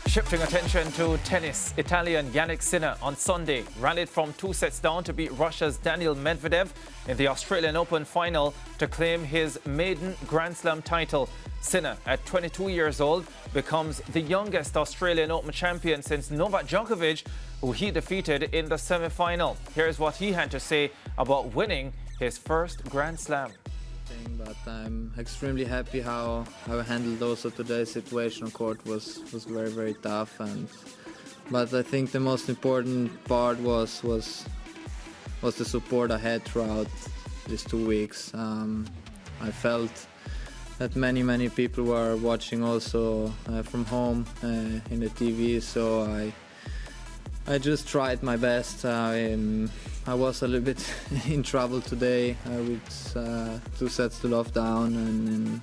Shifting attention to tennis, Italian Jannik Sinner on Sunday rallied from 2 sets down to beat Russia's Daniil Medvedev in the Australian Open final to claim his maiden Grand Slam title. Sinner, at 22 years old, becomes the youngest Australian Open champion since Novak Djokovic, who he defeated in the semi-final. Here's what he had to say about winning his first Grand Slam. But I'm extremely happy how I handled also today's situation on court was very, very tough, but I think the most important part was the support I had throughout these 2 weeks. I felt that many people were watching also from home in the TV, so I just tried my best. I was a little bit in trouble today with 2 sets to love down and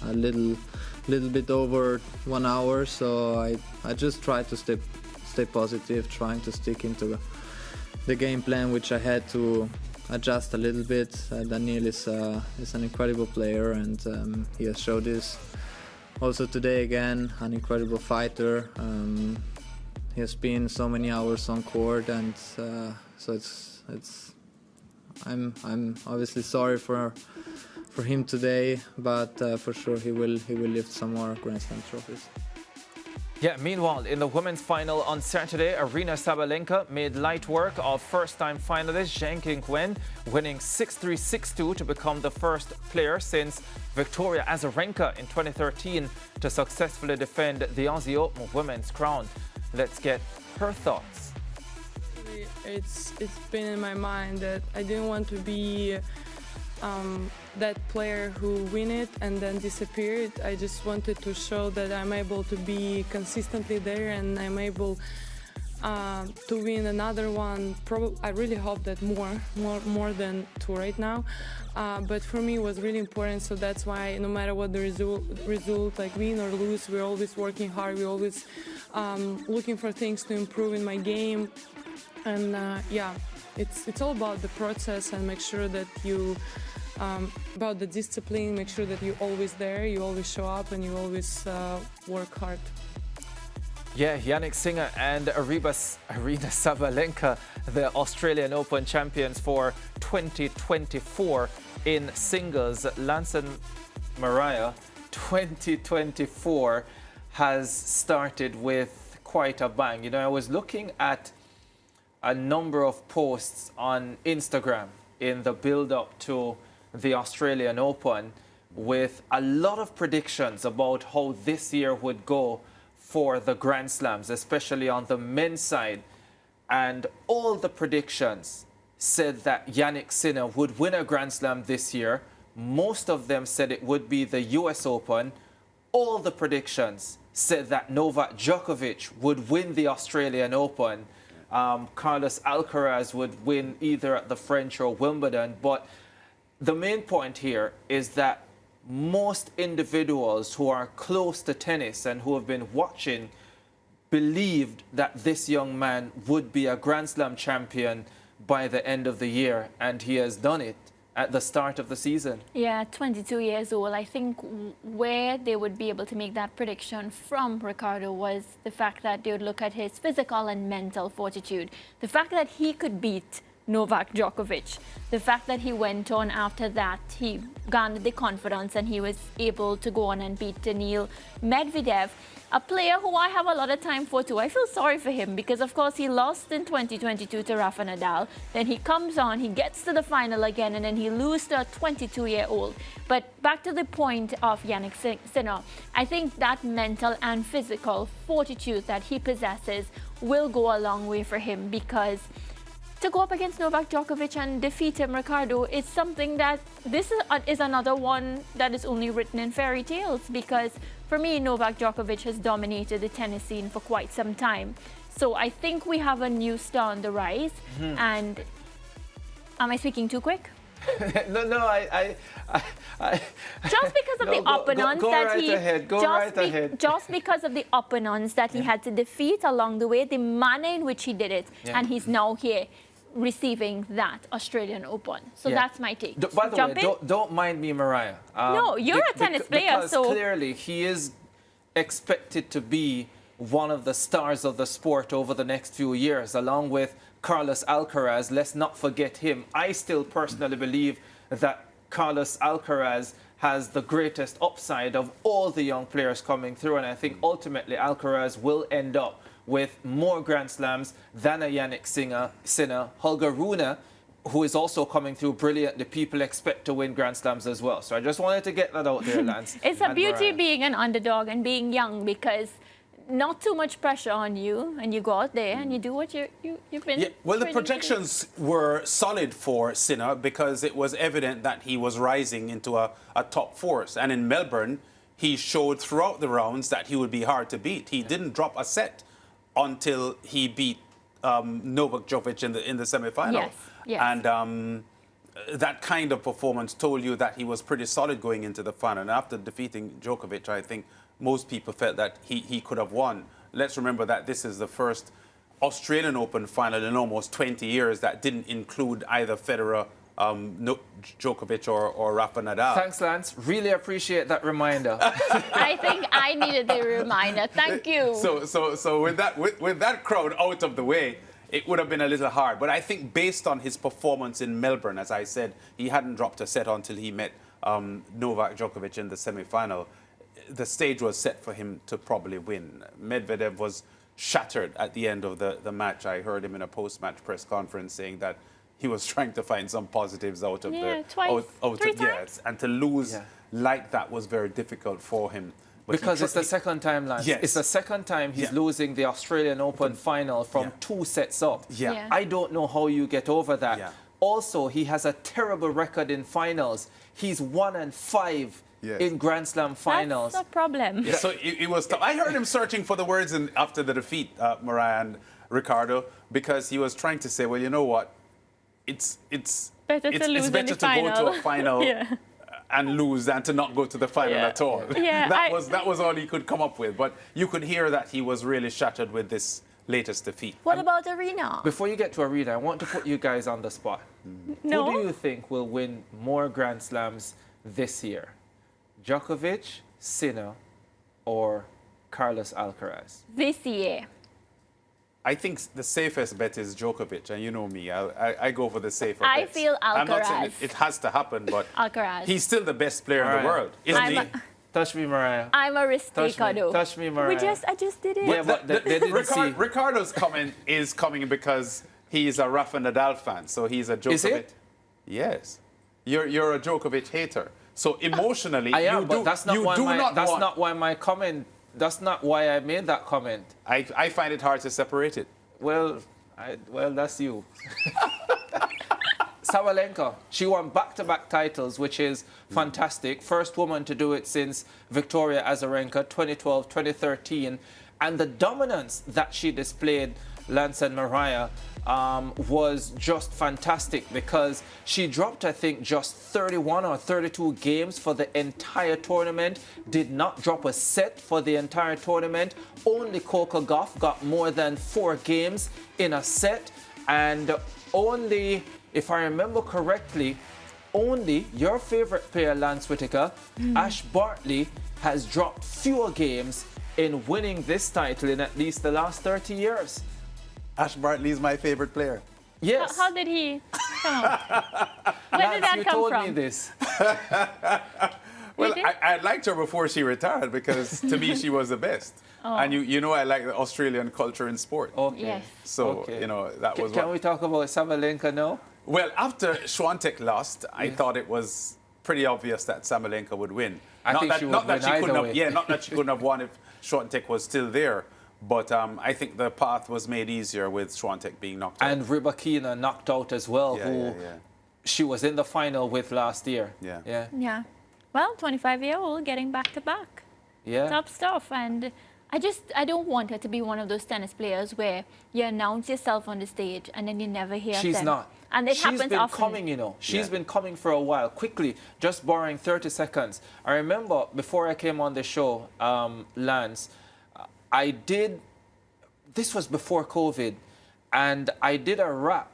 a little bit over 1 hour. So I just tried to stay positive, trying to stick into the game plan, which I had to adjust a little bit. Daniil is an incredible player, and he has showed this also today again. An incredible fighter. He has been so many hours on court, and so I'm obviously sorry for him today, but for sure he will lift some more Grand Slam trophies. Yeah, meanwhile, in the women's final on Saturday, Sabalenka made light work of first-time finalist Zheng Qinwen, winning 6-3, 6-2 to become the first player since Victoria Azarenka in 2013 to successfully defend the Aussie Open women's crown. Let's get her thoughts. It's been in my mind that I didn't want to be that player who win it and then disappeared. I just wanted to show that I'm able to be consistently there, and I'm able to win another one. I really hope that more than 2 right now. But for me, it was really important. So that's why no matter what the result, like win or lose, we're always working hard. We're always looking for things to improve in my game. And yeah, it's all about the process, and make sure that you about the discipline, make sure that you're always there, you always show up, and you always work hard. Yeah, Jannik Sinner and Aryna Sabalenka, the Australian Open champions for 2024 in singles. Lance and Mariah, 2024 has started with quite a bang. You know, I was looking at a number of posts on Instagram in the build-up to the Australian Open with a lot of predictions about how this year would go for the Grand Slams, especially on the men's side. And all the predictions said that Jannik Sinner would win a Grand Slam this year. Most of them said it would be the US Open. All the predictions said that Novak Djokovic would win the Australian Open. Carlos Alcaraz would win either at the French or Wimbledon. But the main point here is that most individuals who are close to tennis and who have been watching believed that this young man would be a Grand Slam champion by the end of the year, and he has done it at the start of the season. Yeah, 22 years old. I think where they would be able to make that prediction from, Ricardo, was the fact that they would look at his physical and mental fortitude. The fact that he could beat Novak Djokovic. The fact that he went on after that, he garnered the confidence and he was able to go on and beat Daniil Medvedev, a player who I have a lot of time for too. I feel sorry for him because, of course, he lost in 2022 to Rafa Nadal. Then he comes on, he gets to the final again, and then he loses to a 22-year-old. But back to the point of Jannik Sinner, I think that mental and physical fortitude that he possesses will go a long way for him, because to go up against Novak Djokovic and defeat him, Ricardo, is something that this is another one that is only written in fairy tales, because for me, Novak Djokovic has dominated the tennis scene for quite some time. So I think we have a new star on the rise. And am I speaking too quick? No, Just because of the opponents just because of the opponents that he had to defeat along the way, the manner in which he did it, and he's now here receiving that Australian Open. So that's my take. By the way, don't mind me, Mariah. No, you're a tennis player, because so clearly he is expected to be one of the stars of the sport over the next few years, along with Carlos Alcaraz. Let's not forget him. I still personally believe that Carlos Alcaraz has the greatest upside of all the young players coming through, and I think ultimately Alcaraz will end up with more Grand Slams than a Jannik Sinner. Holger Rune, who is also coming through brilliantly, people expect to win Grand Slams as well. So I just wanted to get that out there, Lance. It's a beauty being an underdog and being young, because not too much pressure on you, and you go out there and you do what you've been. Yeah, well, the projections were solid for Sinner because it was evident that he was rising into a top force. And in Melbourne, he showed throughout the rounds that he would be hard to beat. He didn't drop a set until he beat Novak Djokovic in the semi-final. Yes. And that kind of performance told you that he was pretty solid going into the final. And after defeating Djokovic, I think most people felt that he could have won. Let's remember that this is the first Australian Open final in almost 20 years that didn't include either Federer, Djokovic or Rafa Nadal. Thanks, Lance. Really appreciate that reminder. I think I needed the reminder. Thank you. So with that crowd out of the way, it would have been a little hard. But I think based on his performance in Melbourne, as I said, he hadn't dropped a set until he met Novak Djokovic in the semi-final. The stage was set for him to probably win. Medvedev was shattered at the end of the match. I heard him in a post-match press conference saying that he was trying to find some positives out of three times. And to lose like that was very difficult for him. But because it's the second time, Lance. Yes. It's the second time he's losing the Australian Open final from 2 sets up. Yeah. I don't know how you get over that. Yeah. Also, he has a terrible record in finals. He's 1-5 in Grand Slam finals. That's a problem. Yeah, so it was tough. I heard him searching for the words after the defeat, Mariah and Ricardo, because he was trying to say, well, you know what? It's better to lose better to go to a final and lose than to not go to the final at all. Yeah, that was all he could come up with. But you could hear that he was really shattered with this latest defeat. What about Arena? Before you get to Arena, I want to put you guys on the spot. No. Who do you think will win more Grand Slams this year? Djokovic, Sinner, or Carlos Alcaraz? This year. I think the safest bet is Djokovic, and you know me, I go for the safer I bets. feel I'm not Alcaraz. saying it has to happen, but Alcaraz. he's still the best player in Alright. the world, isn't he? Touch me, Mariah. I'm a risk taker, though. Touch me, Mariah. I just did it. Yeah, but they didn't see. Ricardo's comment is coming because he's a Rafa Nadal fan, so he's a Djokovic. Is it? Yes. You're a Djokovic hater. So emotionally, I am, you but do, that's not you why do my, not that's want... not why my comment. That's not why I made that comment. I find it hard to separate it. Well, that's you. Sabalenka, she won back-to-back titles, which is fantastic. First woman to do it since Victoria Azarenka, 2012, 2013. And the dominance that she displayed, Lance and Mariah, was just fantastic because she dropped, I think, just 31 or 32 games for the entire tournament, did not drop a set for the entire tournament. Only Coco Gauff got more than 4 games in a set, and only, if I remember correctly, only your favorite player, Lance Whitaker, Ash Bartley, has dropped fewer games in winning this title in at least the last 30 years. Ash Bartley is my favorite player. Yes. How did he come up? Where did Lance, that you come told from? me this. Well, did? I liked her before she retired because to me she was the best. And you know I like the Australian culture in sport. Okay. Yes. So, you know, that was Can what... we talk about Sabalenka now? Well, after Swiatek lost, I thought it was pretty obvious that Sabalenka would win. I think she would win either way. Yeah, not that she couldn't have won if Swiatek was still there. But I think the path was made easier with Swiatek being knocked out. And Rybakina knocked out as well, she was in the final with last year. Yeah. Yeah. Well, 25-year-old getting back to back. Yeah. Top stuff. And I don't want her to be one of those tennis players where you announce yourself on the stage and then you never hear of them. She's not. And it She's happens been often. coming, you know. She's Yeah. been coming for a while. Quickly, just borrowing 30 seconds. I remember before I came on the show, Lance, this was before COVID, and I did a rap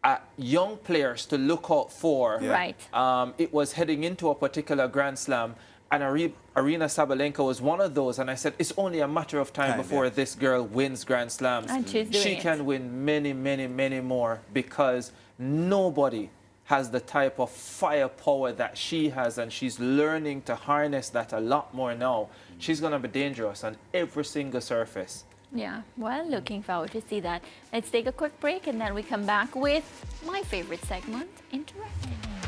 at young players to look out for. Yeah. Right. It was heading into a particular Grand Slam, and Arina Sabalenka was one of those. And I said, it's only a matter of time before yeah. this girl wins Grand Slams. And she's doing She it. can win many, many, many more because nobody has the type of firepower that she has, and she's learning to harness that a lot more now. She's going to be dangerous on every single surface. Yeah, well, looking forward to see that. Let's take a quick break and then we come back with my favorite segment, Interactive.